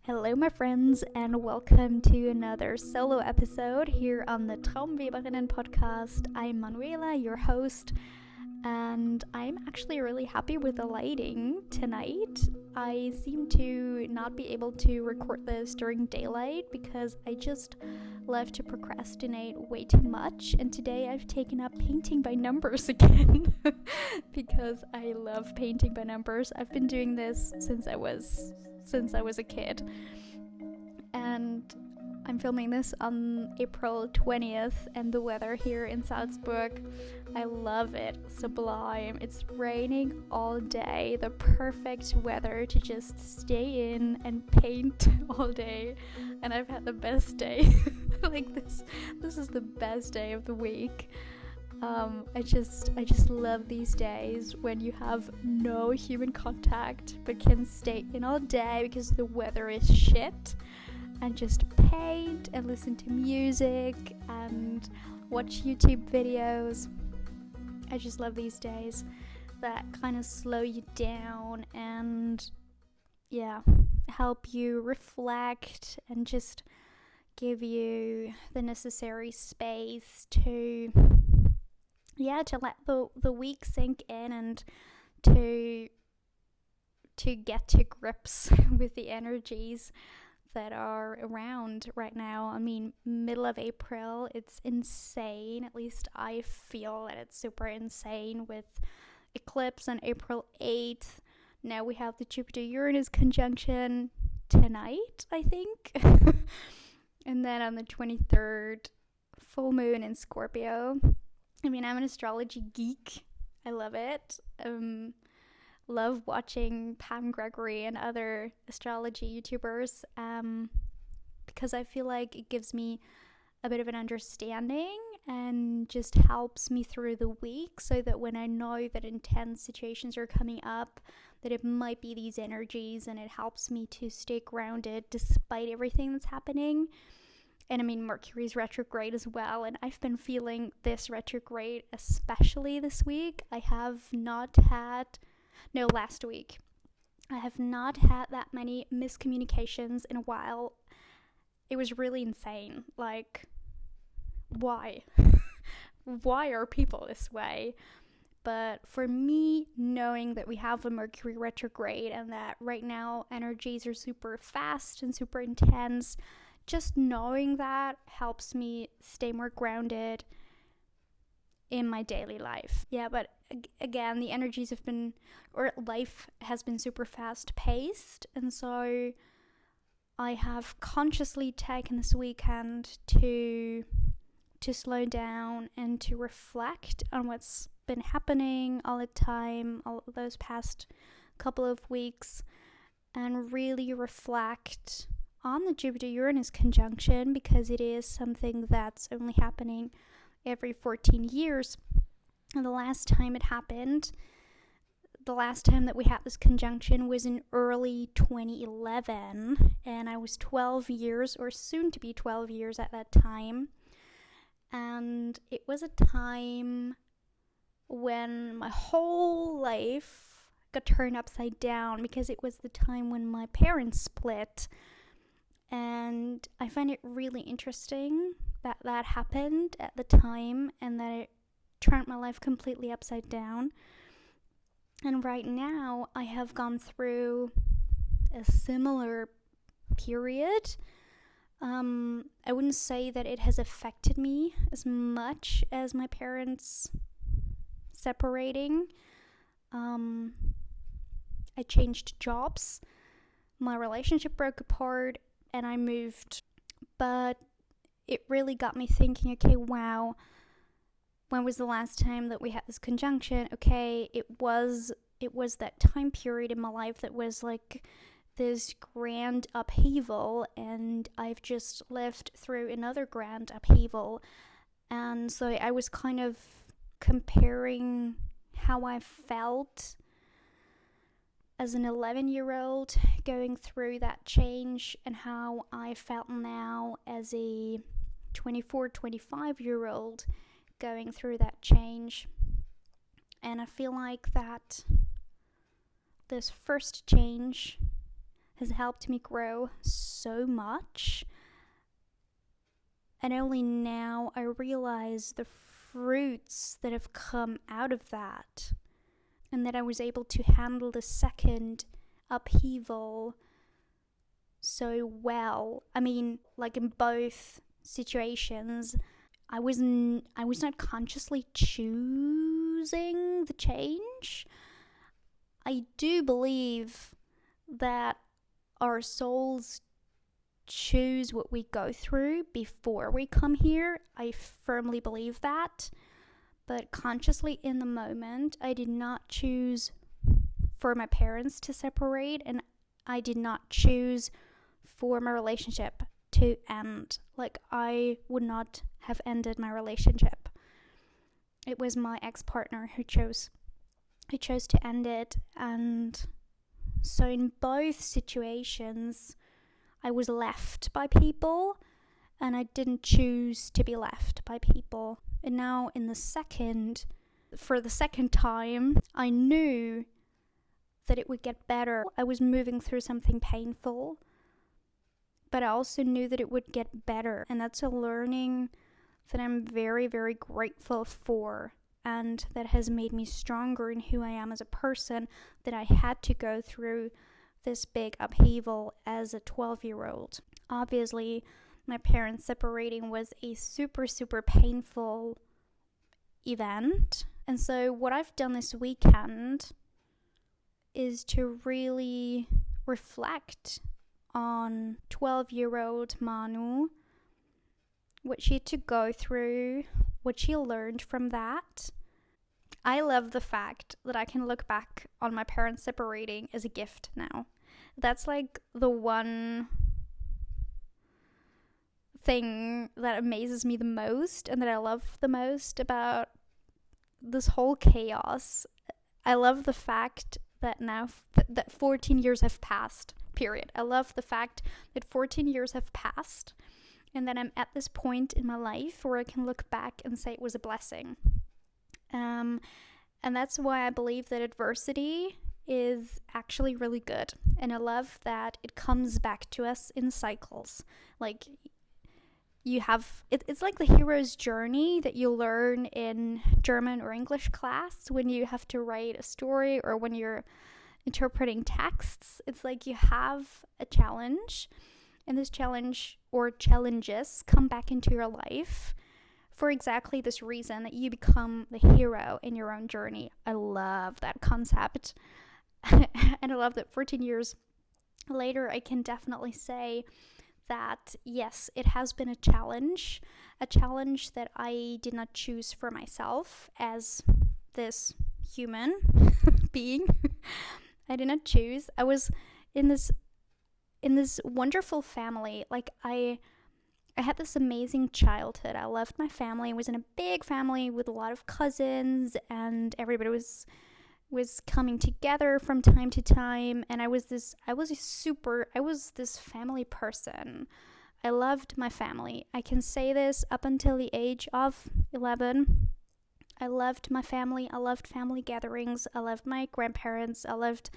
Hello, my friends, and welcome to another solo episode here on the Traumweberinnen podcast. I'm Manuela, your host, and I'm actually really happy with the lighting tonight. I seem to not be able to record this during daylight because I just love to procrastinate way too much, and today I've taken up painting by numbers again because I love painting by numbers. I've been doing this since I was a kid, and I'm filming this on April 20th, and the weather here in Salzburg, I love it. Sublime. It's raining all day. The perfect weather to just stay in and paint all day. And I've had the best day. Like this is the best day of the week. I just love these days when you have no human contact but can stay in all day because the weather is shit, and just paint and listen to music and watch YouTube videos. I just love these days that kind of slow you down and help you reflect and just give you the necessary space to let the week sink in and to get to grips with the energies that are around right now. I mean, middle of April, it's insane. At least I feel that it's super insane with eclipse on April 8th. Now we have the Jupiter-Uranus conjunction tonight, I think. And then on the 23rd, full moon in Scorpio. I mean, I'm an astrology geek. I love it. Love watching Pam Gregory and other astrology YouTubers because I feel like it gives me a bit of an understanding and just helps me through the week, so that when I know that intense situations are coming up, that it might be these energies, and it helps me to stay grounded despite everything that's happening. And I mean, Mercury's retrograde as well, and I've been feeling this retrograde especially this week. Last week. I have not had that many miscommunications in a while. It was really insane. Like, why? Why are people this way? But for me, knowing that we have a Mercury retrograde and that right now energies are super fast and super intense, just knowing that helps me stay more grounded in my daily life. Yeah, but again, the energies life has been super fast paced, and so I have consciously taken this weekend to slow down and to reflect on what's been happening all the time, all those past couple of weeks, and really reflect on the Jupiter-Uranus conjunction, because it is something that's only happening every 14 years. And the last time it happened, the last time that we had this conjunction was in early 2011, and I was 12 years, or soon to be 12 years at that time. And it was a time when my whole life got turned upside down, because it was the time when my parents split. And I find it really interesting that happened at the time, and that it turned my life completely upside down. And right now I have gone through a similar period. I wouldn't say that it has affected me as much as my parents separating. I changed jobs, my relationship broke apart, and I moved. But it really got me thinking, okay, wow, when was the last time that we had this conjunction? Okay, it was that time period in my life that was like this grand upheaval, and I've just lived through another grand upheaval. And so I was kind of comparing how I felt as an 11-year-old going through that change, and how I felt now as a 24, 25-year-old going through that change. And I feel like that this first change has helped me grow so much. And only now I realize the fruits that have come out of that, and that I was able to handle the second upheaval so well. I mean, like in both situations, I was not consciously choosing the change. I do believe that our souls choose what we go through before we come here. I firmly believe that. But consciously in the moment, I did not choose for my parents to separate, and I did not choose for my relationship to end. Like, I would not have ended my relationship. It was my ex-partner who chose to end it. And so in both situations, I was left by people, and I didn't choose to be left by people. And now for the second time, I knew that it would get better. I was moving through something painful, but I also knew that it would get better. And that's a learning that I'm very, very grateful for, and that has made me stronger in who I am as a person, that I had to go through this big upheaval as a 12-year-old. Obviously, my parents separating was a super, super painful event. And so what I've done this weekend is to really reflect on 12-year-old Manu, what she had to go through, what she learned from that. I love the fact that I can look back on my parents separating as a gift now. That's like the one thing that amazes me the most and that I love the most about this whole chaos. I love the fact that now that 14 years have passed, period. I love the fact that 14 years have passed, and that I'm at this point in my life where I can look back and say it was a blessing. And that's why I believe that adversity is actually really good. And I love that it comes back to us in cycles. Like, you have, it's like the hero's journey that you learn in German or English class when you have to write a story or when you're interpreting texts. It's like you have a challenge, and this challenge or challenges come back into your life for exactly this reason, that you become the hero in your own journey. I love that concept. And I love that 14 years later, I can definitely say that, yes, it has been a challenge that I did not choose for myself as this human being. I did not choose. I was in this wonderful family. Like, I had this amazing childhood. I loved my family. I was in a big family with a lot of cousins, and everybody was coming together from time to time. And I was this family person. I loved my family. I can say this up until the age of 11. I loved my family. I loved family gatherings. I loved my grandparents. I loved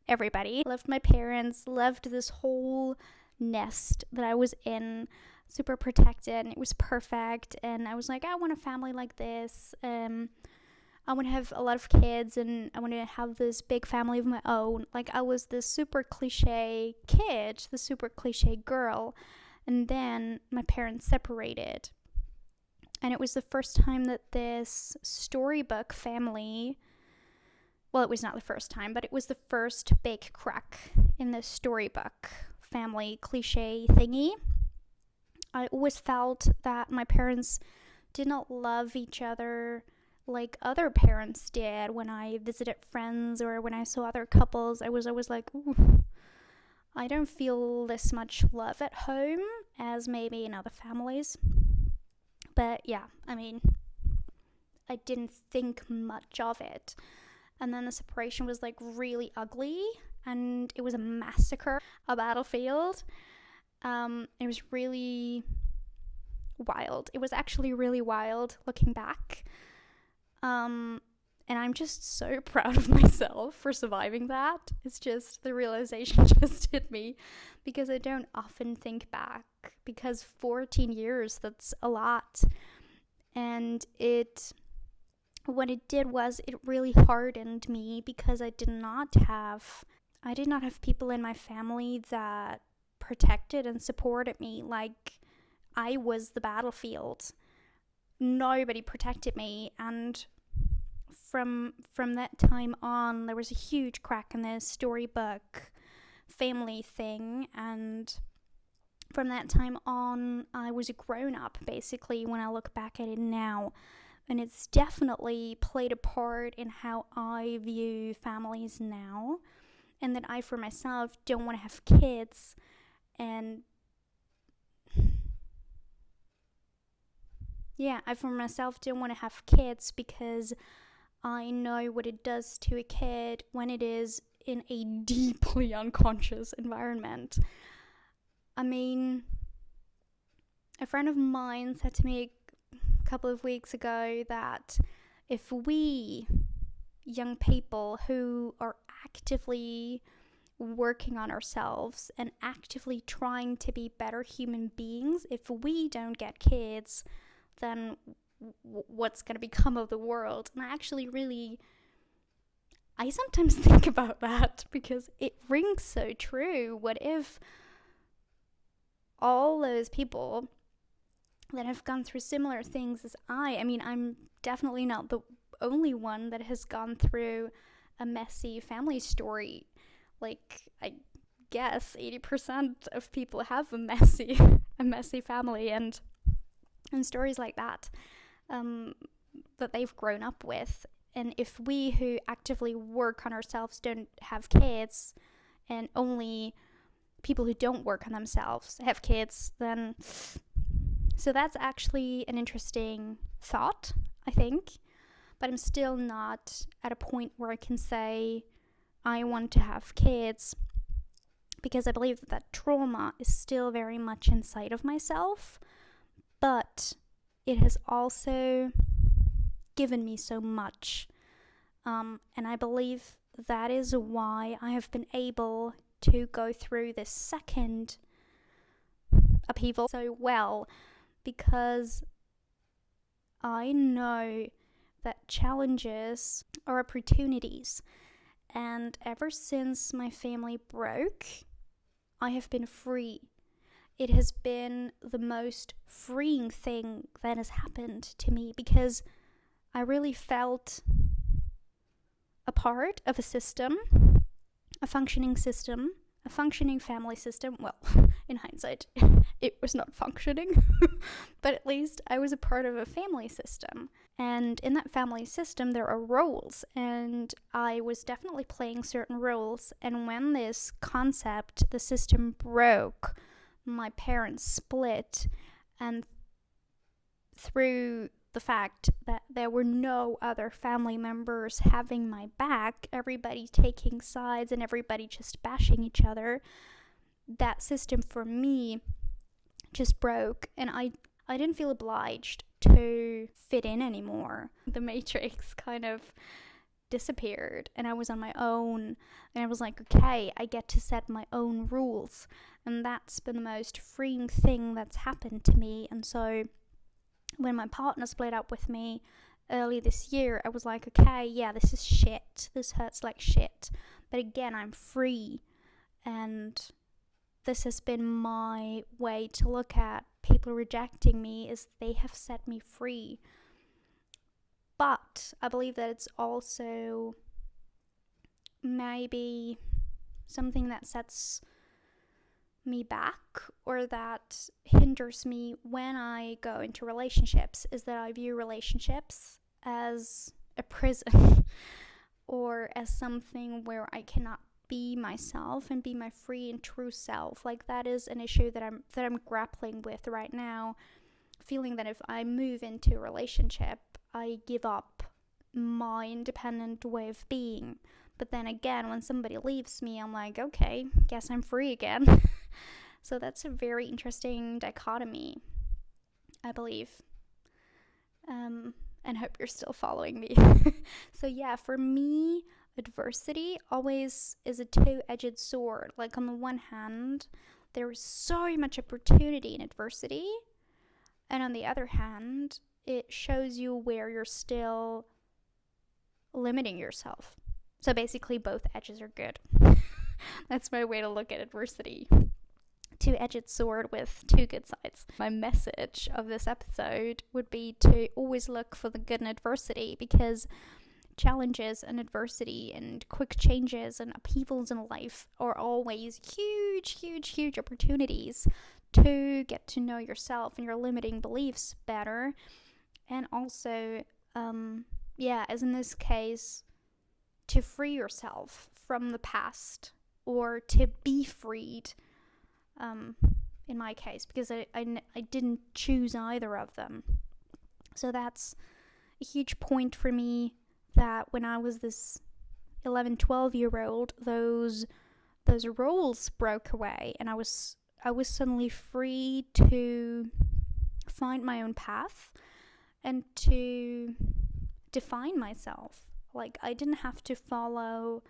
everybody. I loved my parents. Loved this whole nest that I was in. Super protected, and it was perfect. And I was like, I want a family like this. I want to have a lot of kids, and I want to have this big family of my own. Like, I was this super cliche kid, the super cliche girl. And then my parents separated. And it was the first time that this storybook family, well, it was not the first time, but it was the first big crack in the storybook family cliche thingy. I always felt that my parents did not love each other like other parents did. When I visited friends or when I saw other couples, I was always like, ooh, I don't feel this much love at home as maybe in other families. But yeah, I mean, I didn't think much of it. And then the separation was like really ugly, and it was a massacre, a battlefield. It was really wild. It was actually really wild looking back. And And I'm just so proud of myself for surviving that. It's just the realization just hit me because I don't often think back, because 14 years, that's a lot. And what it did was it really hardened me because I did not have people in my family that protected and supported me. Like, I was the battlefield. Nobody protected me, and from that time on, there was a huge crack in the storybook family thing, and from that time on, I was a grown-up, basically, when I look back at it now. And it's definitely played a part in how I view families now, and that I, for myself, don't want to have kids, and I, for myself, don't want to have kids because I know what it does to a kid when it is in a deeply unconscious environment. I mean, a friend of mine said to me a couple of weeks ago that if we young people who are actively working on ourselves and actively trying to be better human beings, if we don't get kids, then what's going to become of the world? And I sometimes think about that because it rings so true. What if all those people that have gone through similar things as I mean, I'm definitely not the only one that has gone through a messy family story. Like, I guess 80% of people have a messy family and stories like that. That they've grown up with. And if we who actively work on ourselves don't have kids, and only people who don't work on themselves have kids, then so that's actually an interesting thought, I think. But I'm still not at a point where I can say I want to have kids, because I believe that trauma is still very much inside of myself, but it has also given me so much. And I believe that is why I have been able to go through this second upheaval so well, because I know that challenges are opportunities. And ever since my family broke, I have been free. It has been the most freeing thing that has happened to me, because I really felt a part of a system, a functioning system, a functioning family system. Well, in hindsight, it was not functioning, but at least I was a part of a family system. And in that family system, there are roles, and I was definitely playing certain roles. And when this concept, the system, broke, my parents split, and through the fact that there were no other family members having my back, everybody taking sides and everybody just bashing each other, that system for me just broke, and I didn't feel obliged to fit in anymore. The matrix kind of disappeared, and I was on my own, and I was like, okay, I get to set my own rules, and that's been the most freeing thing that's happened to me. And so when my partner split up with me early this year, I was like, okay, yeah, this is shit, this hurts like shit, but again, I'm free. And this has been my way to look at people rejecting me, is they have set me free. But I believe that it's also maybe something that sets me back, or that hinders me when I go into relationships, is that I view relationships as a prison or as something where I cannot be myself and be my free and true self. Like, that is an issue that I'm grappling with right now, feeling that if I move into a relationship, I give up my independent way of being. But then again, when somebody leaves me, I'm like, okay, guess I'm free again. So that's a very interesting dichotomy, I believe. and hope you're still following me. So yeah, for me, adversity always is a two-edged sword. Like on the one hand, there is so much opportunity in adversity, and on the other hand, it shows you where you're still limiting yourself. So basically, both edges are good. That's my way to look at adversity. Two-edged sword with two good sides. My message of this episode would be to always look for the good in adversity, because challenges and adversity and quick changes and upheavals in life are always huge opportunities to get to know yourself and your limiting beliefs better. And also, as in this case, to free yourself from the past, or to be freed, in my case, because I didn't choose either of them. So that's a huge point for me, that when I was this 11, 12-year-old, those roles broke away, and I was suddenly free to find my own path and to define myself. Like, I didn't have to follow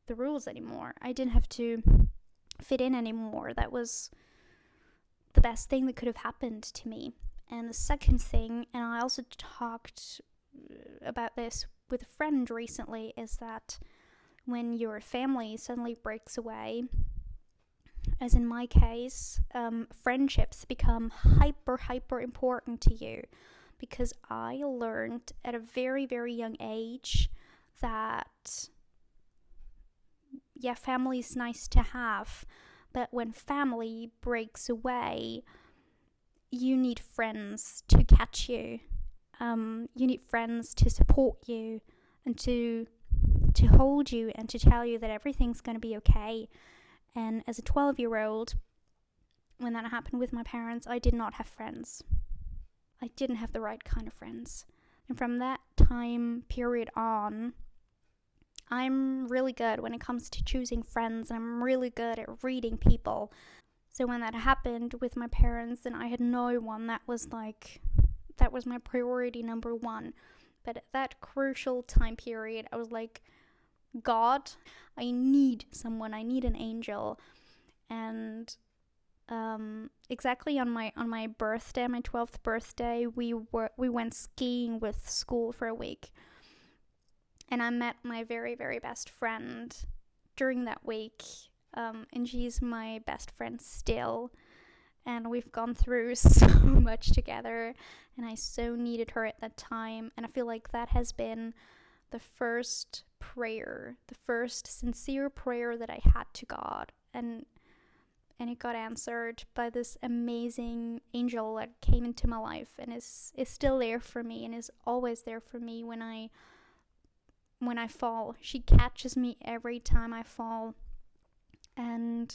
the rules anymore. I didn't have to fit in anymore. That was the best thing that could have happened to me. And the second thing, and I also talked about this with a friend recently, is that when your family suddenly breaks away, as in my case, friendships become hyper important to you, because I learned at a very, very young age that family is nice to have, but when family breaks away, you need friends to catch you. You need friends to support you and to hold you and to tell you that everything's going to be okay. And as a 12-year-old, when that happened with my parents, I did not have friends. I didn't have the right kind of friends. And from that time period on, I'm really good when it comes to choosing friends, and I'm really good at reading people. So when that happened with my parents and I had no one, that was my priority number one. But at that crucial time period, I was like, God, I need someone. I need an angel. And exactly on my birthday, my 12th birthday, we went skiing with school for a week. And I met my very, very best friend during that week. And she's my best friend still. And we've gone through so much together. And I so needed her at that time. And I feel like that has been the first prayer, the first sincere prayer that I had to God. And it got answered by this amazing angel that came into my life and is still there for me and is always there for me when I fall. She catches me every time I fall. And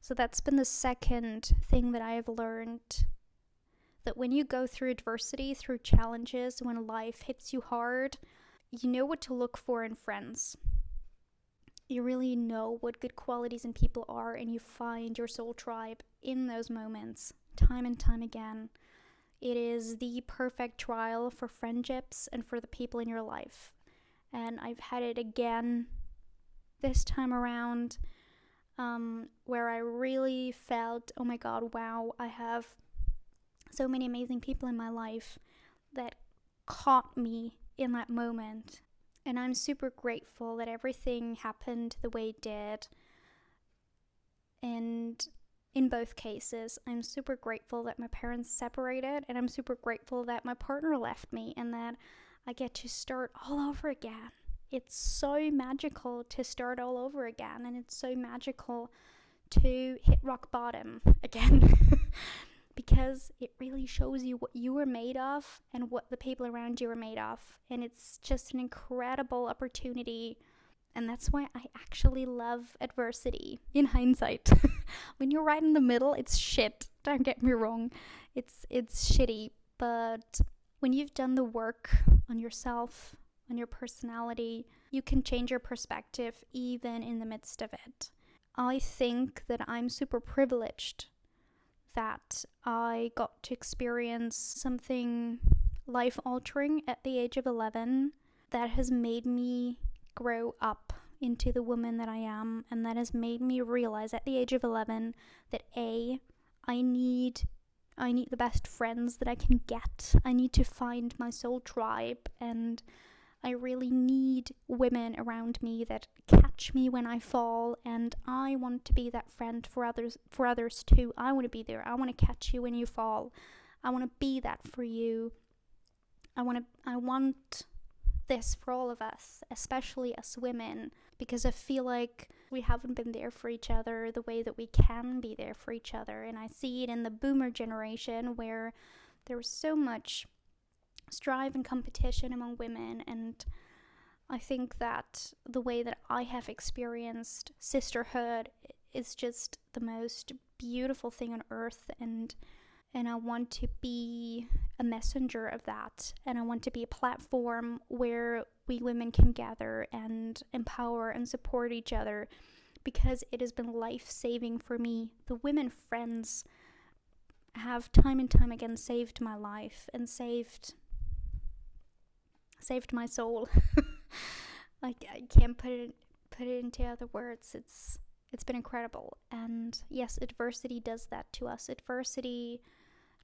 so that's been the second thing that I have learned, that when you go through adversity, through challenges, when life hits you hard, you know what to look for in friends. You really know what good qualities in people are, and you find your soul tribe in those moments, time and time again. It is the perfect trial for friendships and for the people in your life. And I've had it again this time around, where I really felt, oh my God, wow, I have so many amazing people in my life that caught me in that moment. And I'm super grateful that everything happened the way it did. And in both cases, I'm super grateful that my parents separated, and I'm super grateful that my partner left me and that I get to start all over again. It's so magical to start all over again, and it's so magical to hit rock bottom again. Because it really shows you what you were made of and what the people around you are made of. And it's just an incredible opportunity. And that's why I actually love adversity, in hindsight. When you're right in the middle, it's shit. Don't get me wrong. It's shitty. But when you've done the work on yourself, on your personality, you can change your perspective even in the midst of it. I think that I'm super privileged that I got to experience something life-altering at the age of 11 that has made me grow up into the woman that I am, and that has made me realize at the age of 11 that I need the best friends that I can get. I need to find my soul tribe, and I really need women around me that catch me when I fall, and I want to be that friend for others too. I want to be there. I want to catch you when you fall. I want to be that for you. I want this for all of us, especially us women, because I feel like we haven't been there for each other the way that we can be there for each other. And I see it in the boomer generation, where there was so much strife and competition among women, and I think that the way that I have experienced sisterhood is just the most beautiful thing on earth, and I want to be a messenger of that, and I want to be a platform where we women can gather and empower and support each other, because it has been life-saving for me. The women friends have time and time again saved my life and saved my soul. Like, I can't put it into other words. It's been incredible. And yes, adversity does that to us. Adversity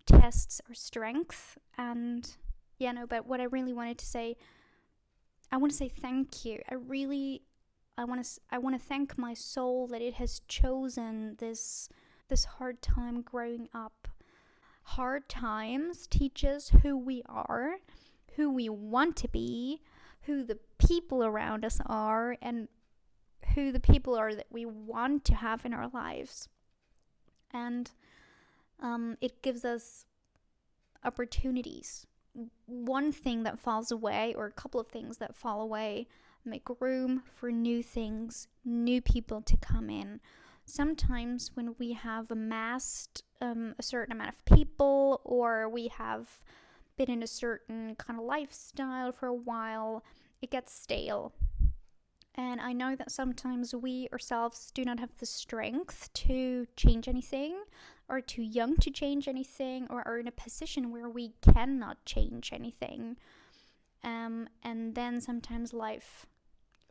tests our strength. And but what I really wanted to say, I want to say thank you. I want to thank my soul that it has chosen this hard time growing up. Hard times teach us who we are, who we want to be, who the people around us are, and who the people are that we want to have in our lives. And it gives us opportunities. One thing that falls away, or a couple of things that fall away, make room for new things, new people to come in. Sometimes when we have amassed a certain amount of people, or we have been in a certain kind of lifestyle for a while, it gets stale. And I know that sometimes we ourselves do not have the strength to change anything, or too young to change anything, or are in a position where we cannot change anything. And then sometimes life,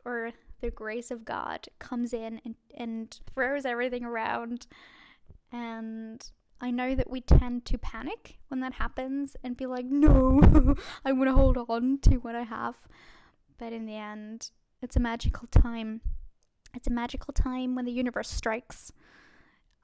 or the grace of God, comes in and throws everything around. And I know that we tend to panic when that happens and be like, no, I want to hold on to what I have. But in the end, it's a magical time. It's a magical time when the universe strikes.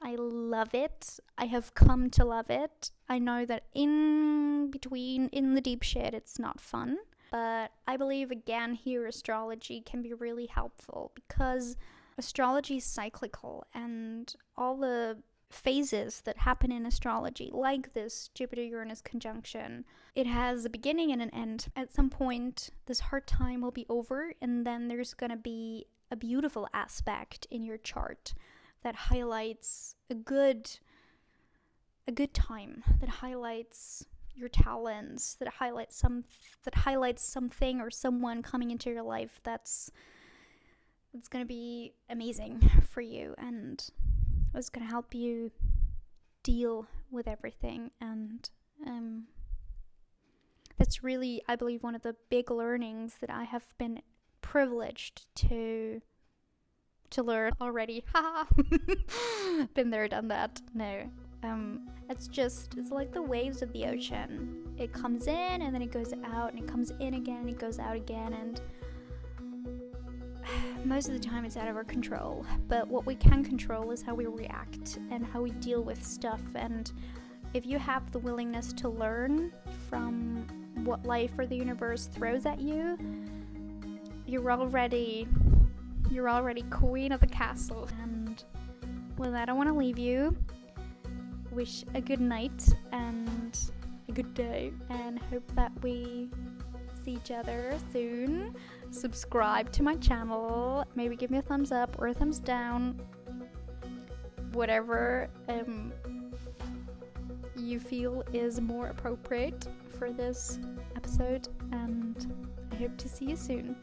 I love it. I have come to love it. I know that in the deep shit, it's not fun. But I believe, again, here astrology can be really helpful, because astrology is cyclical, and all the phases that happen in astrology, like this Jupiter-Uranus conjunction, it has a beginning and an end. At some point, this hard time will be over, and then there's going to be a beautiful aspect in your chart that highlights a good time, that highlights your talents, that highlights something or someone coming into your life that's going to be amazing for you, and it's going to help you deal with everything. And that's really, I believe, one of the big learnings that I have been privileged to learn already. Been there, done that. No. It's like the waves of the ocean. It comes in and then it goes out, and it comes in again and it goes out again, and most of the time it's out of our control. But what we can control is how we react and how we deal with stuff. And if you have the willingness to learn from what life or the universe throws at you, you're already queen of the castle. And with that, I want to leave you. Wish a good night and a good day, and hope that we see each other soon. Subscribe to my channel, maybe give me a thumbs up or a thumbs down, whatever you feel is more appropriate for this episode, and I hope to see you soon.